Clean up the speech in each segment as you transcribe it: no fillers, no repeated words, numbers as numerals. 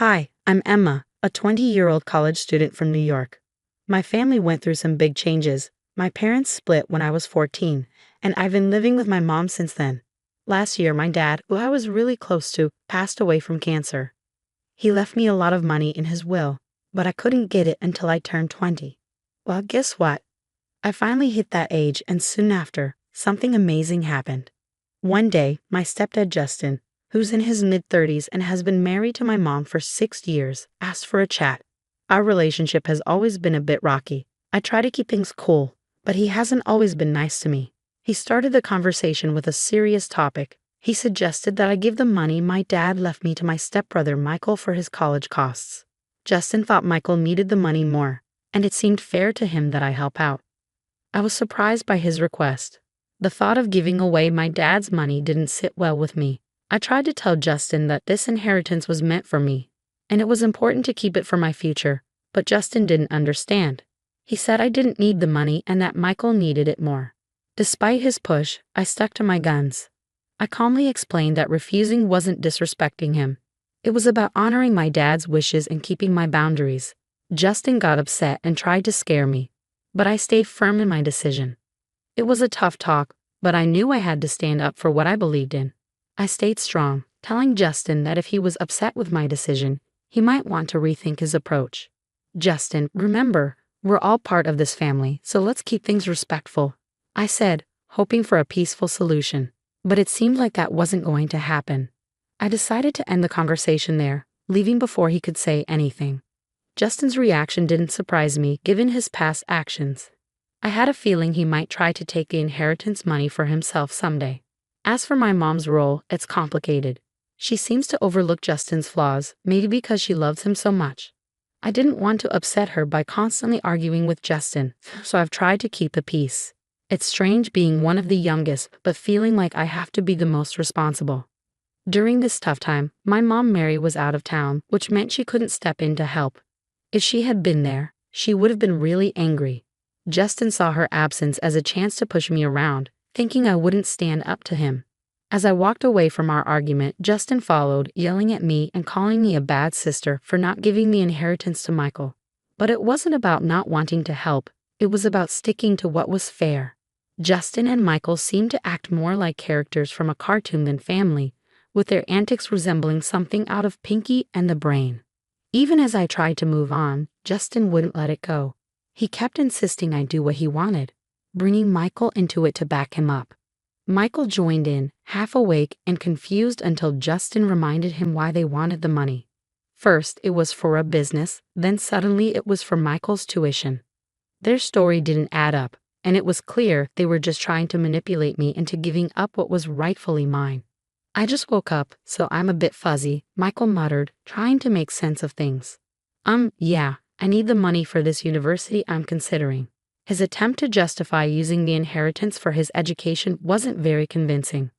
Hi, I'm Emma, a 20-year-old college student from New York. My family went through some big changes. My parents split when I was 14, and I've been living with my mom since then. Last year, my dad, who I was really close to, passed away from cancer. He left me a lot of money in his will, but I couldn't get it until I turned 20. Well, guess what? I finally hit that age, and soon after, something amazing happened. One day, my stepdad Justin, who's in his mid-30s and has been married to my mom for 6 years, asked for a chat. Our relationship has always been a bit rocky. I try to keep things cool, but he hasn't always been nice to me. He started the conversation with a serious topic. He suggested that I give the money my dad left me to my stepbrother Michael for his college costs. Justin thought Michael needed the money more, and it seemed fair to him that I help out. I was surprised by his request. The thought of giving away my dad's money didn't sit well with me. I tried to tell Justin that this inheritance was meant for me, and it was important to keep it for my future, but Justin didn't understand. He said I didn't need the money and that Michael needed it more. Despite his push, I stuck to my guns. I calmly explained that refusing wasn't disrespecting him. It was about honoring my dad's wishes and keeping my boundaries. Justin got upset and tried to scare me, but I stayed firm in my decision. It was a tough talk, but I knew I had to stand up for what I believed in. I stayed strong, telling Justin that if he was upset with my decision, he might want to rethink his approach. Justin, remember, we're all part of this family, so let's keep things respectful, I said, hoping for a peaceful solution. But it seemed like that wasn't going to happen. I decided to end the conversation there, leaving before he could say anything. Justin's reaction didn't surprise me, given his past actions. I had a feeling he might try to take the inheritance money for himself someday. As for my mom's role, it's complicated. She seems to overlook Justin's flaws, maybe because she loves him so much. I didn't want to upset her by constantly arguing with Justin, so I've tried to keep the peace. It's strange being one of the youngest, but feeling like I have to be the most responsible. During this tough time, my mom Mary was out of town, which meant she couldn't step in to help. If she had been there, she would have been really angry. Justin saw her absence as a chance to push me around, thinking I wouldn't stand up to him. As I walked away from our argument, Justin followed, yelling at me and calling me a bad sister for not giving the inheritance to Michael. But it wasn't about not wanting to help, it was about sticking to what was fair. Justin and Michael seemed to act more like characters from a cartoon than family, with their antics resembling something out of Pinky and the Brain. Even as I tried to move on, Justin wouldn't let it go. He kept insisting I do what he wanted, bringing Michael into it to back him up. Michael joined in, half awake and confused until Justin reminded him why they wanted the money. First, it was for a business, then suddenly it was for Michael's tuition. Their story didn't add up, and it was clear they were just trying to manipulate me into giving up what was rightfully mine. I just woke up, so I'm a bit fuzzy, Michael muttered, trying to make sense of things. Yeah, I need the money for this university I'm considering. His attempt to justify using the inheritance for his education wasn't very convincing.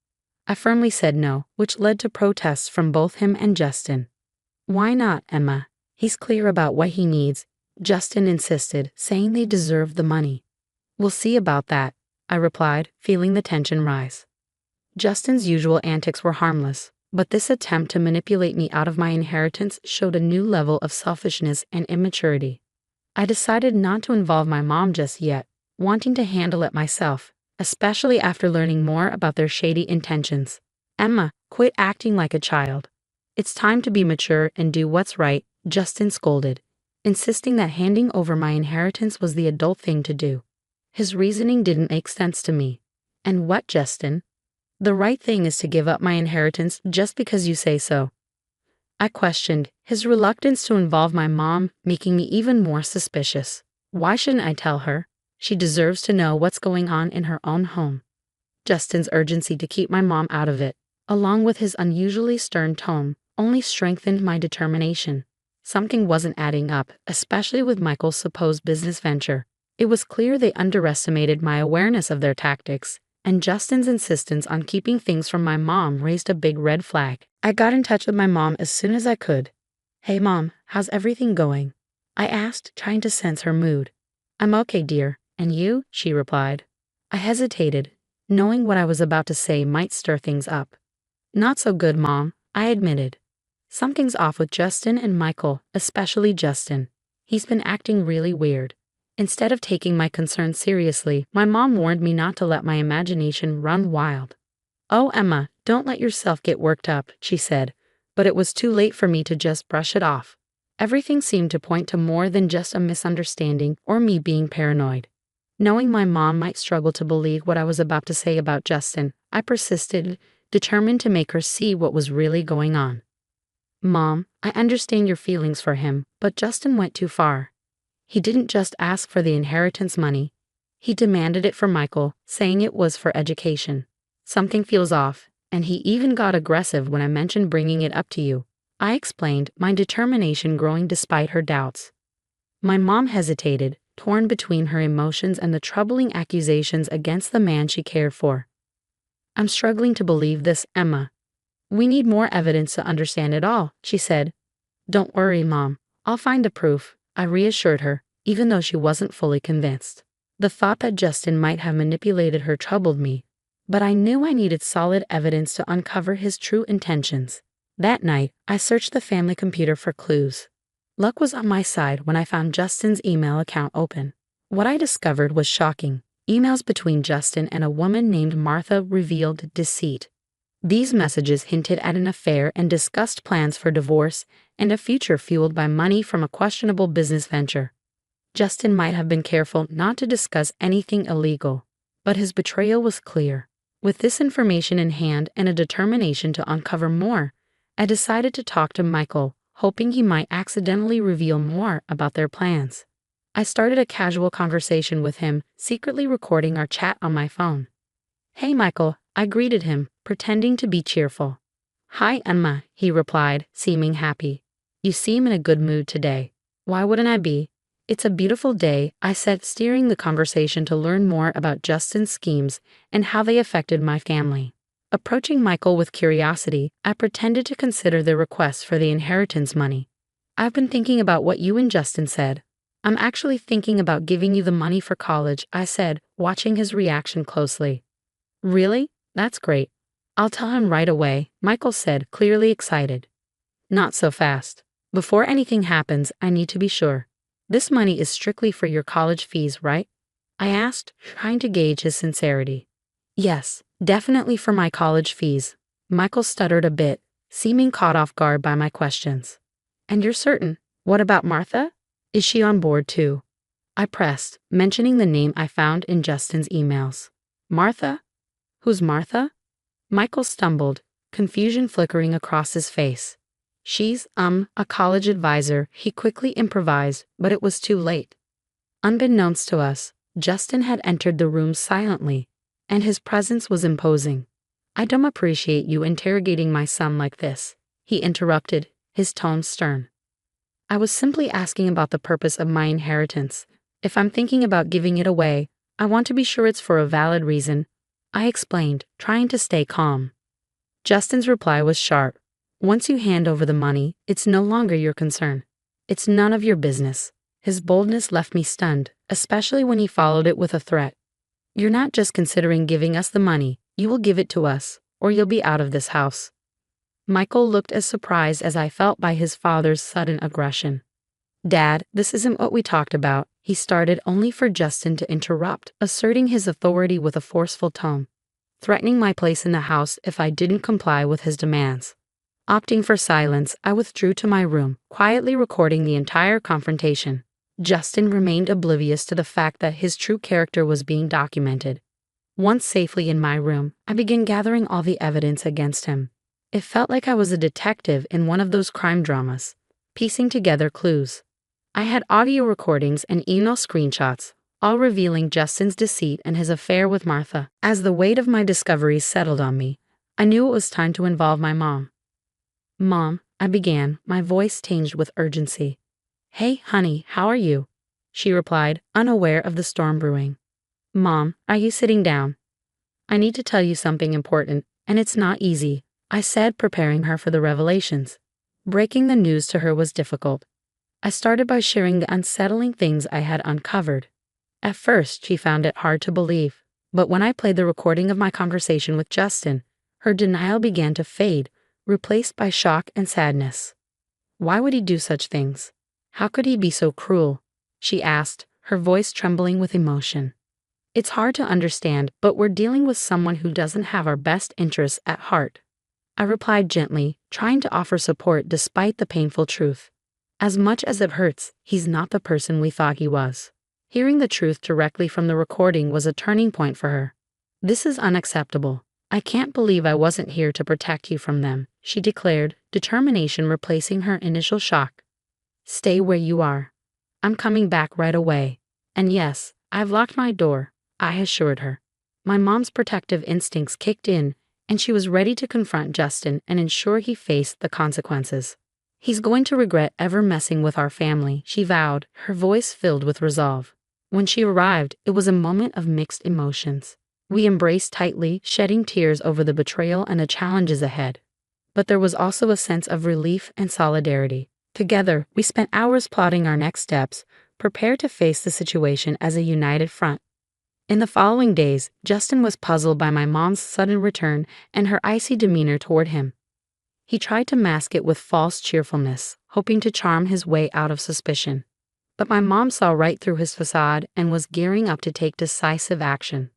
I firmly said no, which led to protests from both him and Justin. Why not, Emma? He's clear about what he needs, Justin insisted, saying they deserve the money. We'll see about that, I replied, feeling the tension rise. Justin's usual antics were harmless, but this attempt to manipulate me out of my inheritance showed a new level of selfishness and immaturity. I decided not to involve my mom just yet, wanting to handle it myself, especially after learning more about their shady intentions. Emma, quit acting like a child. It's time to be mature and do what's right, Justin scolded, insisting that handing over my inheritance was the adult thing to do. His reasoning didn't make sense to me. And what, Justin? The right thing is to give up my inheritance just because you say so. I questioned, his reluctance to involve my mom making me even more suspicious. Why shouldn't I tell her? She deserves to know what's going on in her own home. Justin's urgency to keep my mom out of it, along with his unusually stern tone, only strengthened my determination. Something wasn't adding up, especially with Michael's supposed business venture. It was clear they underestimated my awareness of their tactics, and Justin's insistence on keeping things from my mom raised a big red flag. I got in touch with my mom as soon as I could. Hey Mom, how's everything going? I asked, trying to sense her mood. I'm okay, dear. And you? She replied. I hesitated, knowing what I was about to say might stir things up. Not so good, Mom, I admitted. Something's off with Justin and Michael, especially Justin. He's been acting really weird. Instead of taking my concerns seriously, my mom warned me not to let my imagination run wild. "Oh, Emma, don't let yourself get worked up," she said, but it was too late for me to just brush it off. Everything seemed to point to more than just a misunderstanding or me being paranoid. Knowing my mom might struggle to believe what I was about to say about Justin, I persisted, determined to make her see what was really going on. "Mom, I understand your feelings for him, but Justin went too far. He didn't just ask for the inheritance money. He demanded it for Michael, saying it was for education. Something feels off, and he even got aggressive when I mentioned bringing it up to you," I explained, my determination growing despite her doubts. My mom hesitated, torn between her emotions and the troubling accusations against the man she cared for. "I'm struggling to believe this, Emma. We need more evidence to understand it all," she said. "Don't worry, Mom. I'll find the proof," I reassured her, even though she wasn't fully convinced. The thought that Justin might have manipulated her troubled me, but I knew I needed solid evidence to uncover his true intentions. That night, I searched the family computer for clues. Luck was on my side when I found Justin's email account open. What I discovered was shocking. Emails between Justin and a woman named Martha revealed deceit. These messages hinted at an affair and discussed plans for divorce and a future fueled by money from a questionable business venture. Justin might have been careful not to discuss anything illegal, but his betrayal was clear. With this information in hand and a determination to uncover more, I decided to talk to Michael, hoping he might accidentally reveal more about their plans. I started a casual conversation with him, secretly recording our chat on my phone. "Hey, Michael," I greeted him, pretending to be cheerful. "Hi, Emma," he replied, seeming happy. "You seem in a good mood today." "Why wouldn't I be? It's a beautiful day," I said, steering the conversation to learn more about Justin's schemes and how they affected my family. Approaching Michael with curiosity, I pretended to consider their request for the inheritance money. "I've been thinking about what you and Justin said. I'm actually thinking about giving you the money for college," I said, watching his reaction closely. "Really? That's great. I'll tell him right away," Michael said, clearly excited. "Not so fast. Before anything happens, I need to be sure. This money is strictly for your college fees, right?" I asked, trying to gauge his sincerity. "Yes, definitely for my college fees." Michael stuttered a bit, seeming caught off guard by my questions. "And you're certain? What about Martha? Is she on board too?" I pressed, mentioning the name I found in Justin's emails. "Martha? Who's Martha?" Michael stumbled, confusion flickering across his face. "She's, a college advisor," he quickly improvised, but it was too late. Unbeknownst to us, Justin had entered the room silently, and his presence was imposing. "I don't appreciate you interrogating my son like this," he interrupted, his tone stern. "I was simply asking about the purpose of my inheritance. If I'm thinking about giving it away, I want to be sure it's for a valid reason," I explained, trying to stay calm. Justin's reply was sharp. "Once you hand over the money, it's no longer your concern. It's none of your business." His boldness left me stunned, especially when he followed it with a threat. "You're not just considering giving us the money, you will give it to us, or you'll be out of this house." Michael looked as surprised as I felt by his father's sudden aggression. "Dad, this isn't what we talked about," he started, only for Justin to interrupt, asserting his authority with a forceful tone, threatening my place in the house if I didn't comply with his demands. Opting for silence, I withdrew to my room, quietly recording the entire confrontation. Justin remained oblivious to the fact that his true character was being documented. Once safely in my room, I began gathering all the evidence against him. It felt like I was a detective in one of those crime dramas, piecing together clues. I had audio recordings and email screenshots, all revealing Justin's deceit and his affair with Martha. As the weight of my discoveries settled on me, I knew it was time to involve my mom. "Mom," I began, my voice tinged with urgency. "Hey, honey, how are you?" she replied, unaware of the storm brewing. "Mom, are you sitting down? I need to tell you something important, and it's not easy," I said, preparing her for the revelations. Breaking the news to her was difficult. I started by sharing the unsettling things I had uncovered. At first, she found it hard to believe, but when I played the recording of my conversation with Justin, her denial began to fade, replaced by shock and sadness. Why would he do such things? How could he be so cruel? She asked, her voice trembling with emotion. It's hard to understand, but we're dealing with someone who doesn't have our best interests at heart. I replied gently, trying to offer support despite the painful truth. As much as it hurts, he's not the person we thought he was. Hearing the truth directly from the recording was a turning point for her. This is unacceptable. I can't believe I wasn't here to protect you from them, she declared, determination replacing her initial shock. Stay where you are. I'm coming back right away. And yes, I've locked my door, I assured her. My mom's protective instincts kicked in, and she was ready to confront Justin and ensure he faced the consequences. He's going to regret ever messing with our family, she vowed, her voice filled with resolve. When she arrived, it was a moment of mixed emotions. We embraced tightly, shedding tears over the betrayal and the challenges ahead. But there was also a sense of relief and solidarity. Together, we spent hours plotting our next steps, prepared to face the situation as a united front. In the following days, Justin was puzzled by my mom's sudden return and her icy demeanor toward him. He tried to mask it with false cheerfulness, hoping to charm his way out of suspicion. But my mom saw right through his facade and was gearing up to take decisive action.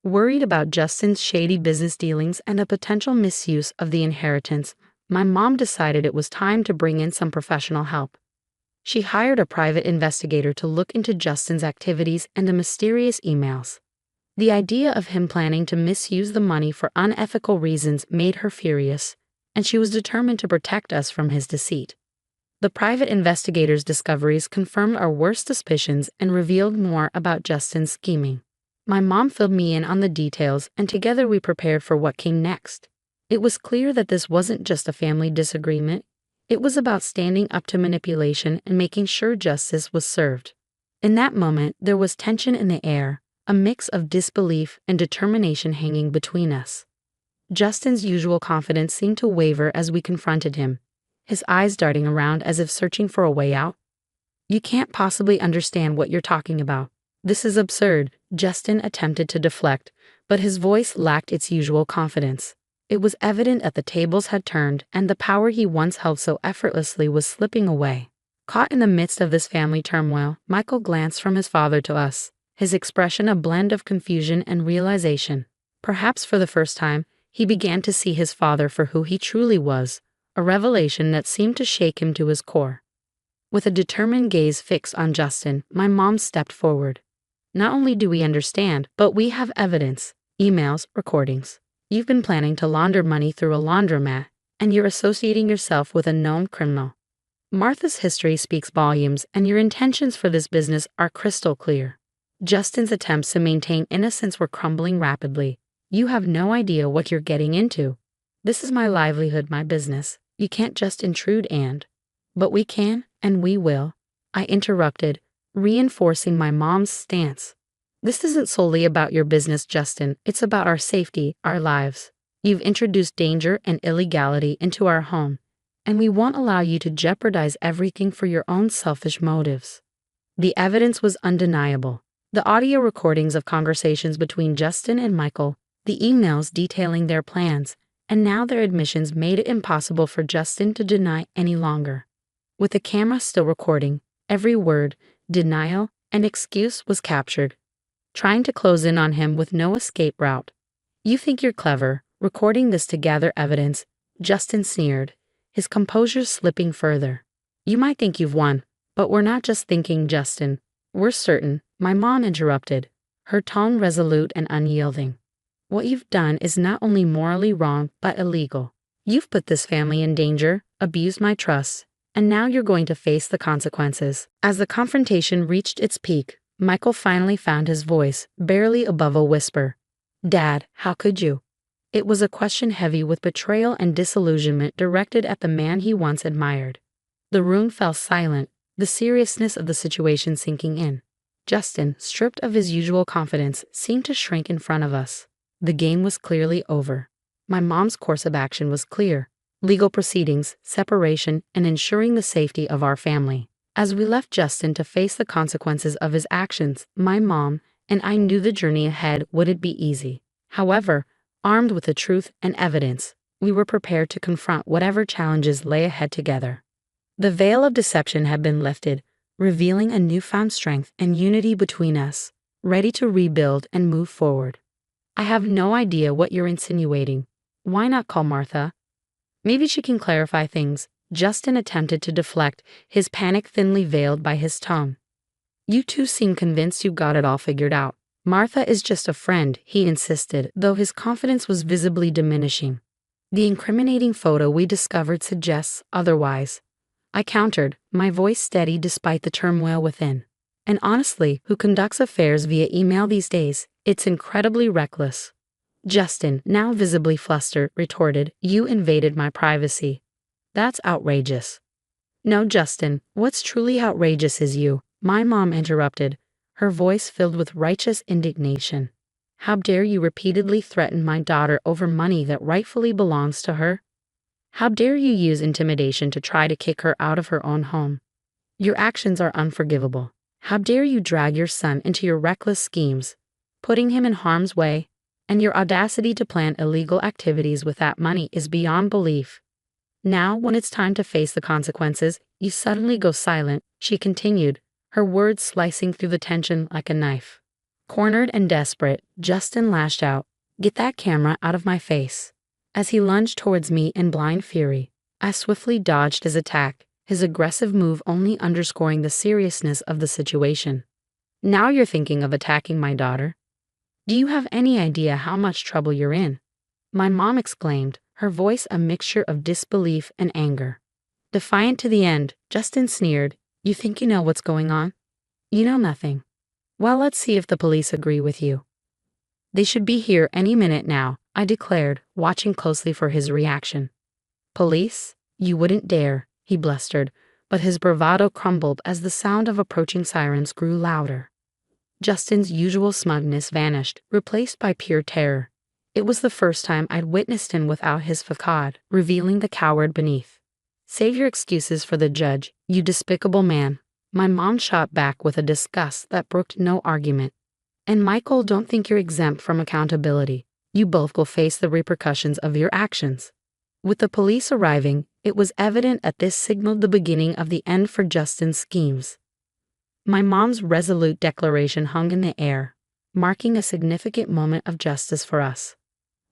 Worried about Justin's shady business dealings and a potential misuse of the inheritance, my mom decided it was time to bring in some professional help. She hired a private investigator to look into Justin's activities and the mysterious emails. The idea of him planning to misuse the money for unethical reasons made her furious, and she was determined to protect us from his deceit. The private investigator's discoveries confirmed our worst suspicions and revealed more about Justin's scheming. My mom filled me in on the details, and together we prepared for what came next. It was clear that this wasn't just a family disagreement. It was about standing up to manipulation and making sure justice was served. In that moment, there was tension in the air, a mix of disbelief and determination hanging between us. Justin's usual confidence seemed to waver as we confronted him, his eyes darting around as if searching for a way out. You can't possibly understand what you're talking about. This is absurd, Justin attempted to deflect, but his voice lacked its usual confidence. It was evident that the tables had turned and the power he once held so effortlessly was slipping away. Caught in the midst of this family turmoil, Michael glanced from his father to us, his expression a blend of confusion and realization. Perhaps for the first time, he began to see his father for who he truly was, a revelation that seemed to shake him to his core. With a determined gaze fixed on Justin, my mom stepped forward. Not only do we understand, but we have evidence, emails, recordings. You've been planning to launder money through a laundromat, and you're associating yourself with a known criminal. Martha's history speaks volumes, and your intentions for this business are crystal clear. Justin's attempts to maintain innocence were crumbling rapidly. You have no idea what you're getting into. This is my livelihood, my business. You can't just intrude But we can, and we will, I interrupted, reinforcing my mom's stance. This isn't solely about your business, Justin. It's about our safety, our lives. You've introduced danger and illegality into our home, and we won't allow you to jeopardize everything for your own selfish motives. The evidence was undeniable. The audio recordings of conversations between Justin and Michael, the emails detailing their plans, and now their admissions made it impossible for Justin to deny any longer. With the camera still recording, every word, denial, and excuse was captured, trying to close in on him with no escape route. You think you're clever, recording this to gather evidence, Justin sneered, his composure slipping further. You might think you've won, but we're not just thinking, Justin. We're certain, my mom interrupted, her tone resolute and unyielding. What you've done is not only morally wrong, but illegal. You've put this family in danger, abused my trust, and now you're going to face the consequences. As the confrontation reached its peak, Michael finally found his voice, barely above a whisper. Dad, how could you? It was a question heavy with betrayal and disillusionment directed at the man he once admired. The room fell silent, the seriousness of the situation sinking in. Justin, stripped of his usual confidence, seemed to shrink in front of us. The game was clearly over. My mom's course of action was clear. Legal proceedings, separation, and ensuring the safety of our family. As we left Justin to face the consequences of his actions, my mom and I knew the journey ahead wouldn't be easy. However, armed with the truth and evidence, We were prepared to confront whatever challenges lay ahead together. The veil of deception had been lifted, revealing a newfound strength and unity between us, ready to rebuild and move forward. I have no idea what you're insinuating. Why not call Martha? Maybe she can clarify things. Justin attempted to deflect, his panic thinly veiled by his tone. You two seem convinced you've got it all figured out. Martha is just a friend, he insisted, though his confidence was visibly diminishing. The incriminating photo we discovered suggests otherwise. I countered, my voice steady despite the turmoil within. And honestly, who conducts affairs via email these days? It's incredibly reckless. Justin, now visibly flustered, retorted, you invaded my privacy. That's outrageous. No, Justin, what's truly outrageous is you, my mom interrupted, her voice filled with righteous indignation. How dare you repeatedly threaten my daughter over money that rightfully belongs to her? How dare you use intimidation to try to kick her out of her own home? Your actions are unforgivable. How dare you drag your son into your reckless schemes, putting him in harm's way, and your audacity to plan illegal activities with that money is beyond belief. Now, when it's time to face the consequences, you suddenly go silent, she continued, her words slicing through the tension like a knife. Cornered and desperate, Justin lashed out, get that camera out of my face. As he lunged towards me in blind fury, I swiftly dodged his attack, his aggressive move only underscoring the seriousness of the situation. Now you're thinking of attacking my daughter? Do you have any idea how much trouble you're in? My mom exclaimed, her voice a mixture of disbelief and anger. Defiant to the end, Justin sneered, you think you know what's going on? You know nothing. Well, let's see if the police agree with you. They should be here any minute now, I declared, watching closely for his reaction. Police? You wouldn't dare, he blustered, but his bravado crumbled as the sound of approaching sirens grew louder. Justin's usual smugness vanished, replaced by pure terror. It was the first time I'd witnessed him without his facade, revealing the coward beneath. Save your excuses for the judge, you despicable man. My mom shot back with a disgust that brooked no argument. And Michael, don't think you're exempt from accountability. You both will face the repercussions of your actions. With the police arriving, it was evident that this signaled the beginning of the end for Justin's schemes. My mom's resolute declaration hung in the air, marking a significant moment of justice for us.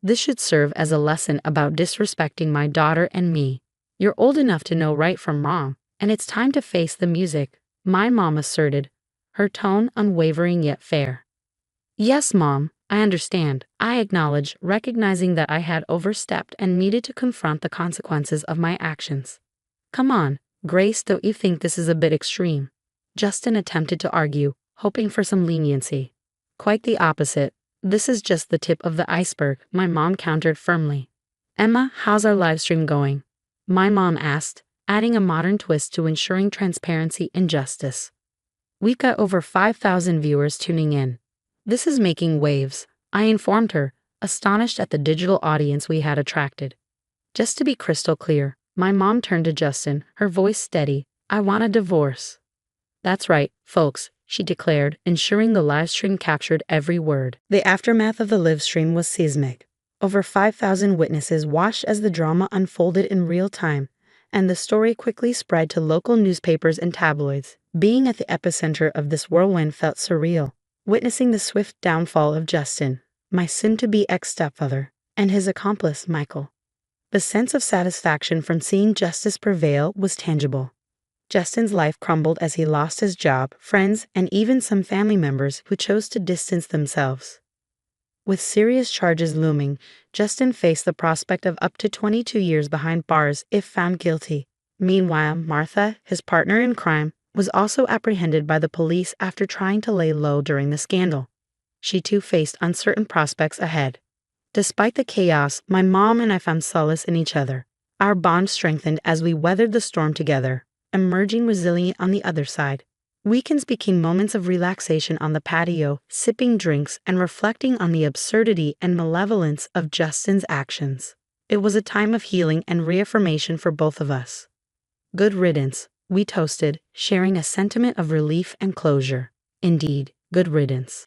This should serve as a lesson about disrespecting my daughter and me. You're old enough to know right from wrong, and it's time to face the music, my mom asserted, her tone unwavering yet fair. Yes, Mom, I understand, I acknowledged, recognizing that I had overstepped and needed to confront the consequences of my actions. Come on, Grace, don't you think this is a bit extreme? Justin attempted to argue, hoping for some leniency. Quite the opposite. This is just the tip of the iceberg, my mom countered firmly. Emma, how's our live stream going? My mom asked, adding a modern twist to ensuring transparency and justice. We've got over 5,000 viewers tuning in. This is making waves, I informed her, astonished at the digital audience we had attracted. Just to be crystal clear, my mom turned to Justin, her voice steady, I want a divorce. That's right, folks, she declared, ensuring the livestream captured every word. The aftermath of the livestream was seismic. Over 5,000 witnesses watched as the drama unfolded in real time, and the story quickly spread to local newspapers and tabloids. Being at the epicenter of this whirlwind felt surreal, witnessing the swift downfall of Justin, my soon-to-be ex-stepfather, and his accomplice, Michael. The sense of satisfaction from seeing justice prevail was tangible. Justin's life crumbled as he lost his job, friends, and even some family members who chose to distance themselves. With serious charges looming, Justin faced the prospect of up to 22 years behind bars if found guilty. Meanwhile, Martha, his partner in crime, was also apprehended by the police after trying to lay low during the scandal. She too faced uncertain prospects ahead. Despite the chaos, my mom and I found solace in each other. Our bond strengthened as we weathered the storm together, emerging resilient on the other side. Weekends became moments of relaxation on the patio, sipping drinks and reflecting on the absurdity and malevolence of Justin's actions. It was a time of healing and reaffirmation for both of us. Good riddance, we toasted, sharing a sentiment of relief and closure. Indeed, good riddance.